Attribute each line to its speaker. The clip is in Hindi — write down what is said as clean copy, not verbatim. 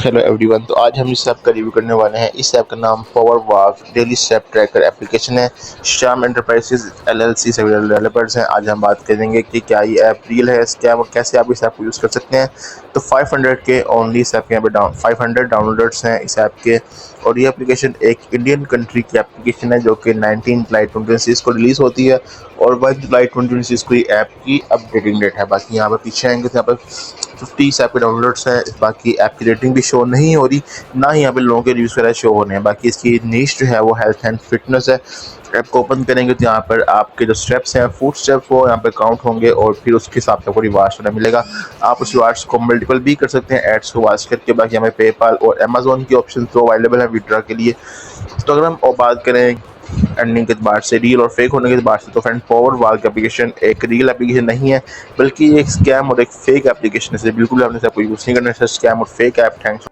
Speaker 1: Hello everyone. तो आज हम इस ऐप का रिव्यू करने वाले हैं। इस ऐप का नाम पावर वाक डेली स्टेप ट्रैकर एप्लीकेशन है। श्याम एंटरप्राइजेज एलएलसी से डेवलपर्स हैं। आज हम बात करेंगे कि क्या ये ऐप रियल है, स्कैम, और कैसे आप इस ऐप को यूज़ कर सकते हैं। तो 500 के ओनली इस ऐप के यहाँ पे 500 डाउनलोडर्स हैं इस ऐप के। और ये एप्लीकेशन एक इंडियन कंट्री की एप्लीकेशन है जो कि 19 जुलाई 2026 को रिलीज़ होती है और 1 जुलाई 2026 को ये ऐप की अपडेटिंग डेट है। बाकी यहाँ पर पीछे आएंगे तो यहाँ पर 50 ऐप के डाउनलोड्स हैं। बाकी ऐप की रेटिंग भी शो नहीं हो रही, ना ही यहाँ पे लोगों के रिव्यूज़ वगैरह शो हो रहे हैं। बाकी इसकी नीश जो है वो हेल्थ एंड फिटनेस है। ऐप को ओपन करेंगे तो यहाँ पर आपके जो स्टेप्स हैं, फूड स्टेप्स, वो यहाँ पे काउंट होंगे और फिर उसके हिसाब से आपको रिवार्ड्स वगैरह मिलेगा। आप उस रिवार्ड्स को मल्टीपल भी कर सकते हैं एड्स को वॉच करके। बाकी हमें पेपाल और अमेजोन की ऑप्शन तो अवेलेबल है विड्रॉ के लिए। तो अगर हम बात करें अर्निंग के अतबार से, रियल और फेक होने के अतबार से, तो फ्रेंड पावर वाक एप्लीकेशन एक रियल एप्लीकेशन नहीं है, बल्कि एक स्कैम और एक फेक एप्लीकेशन है। बिल्कुल आपने सबको यूज़ नहीं करना है, स्कैम और फेक ऐप। थैंक्स।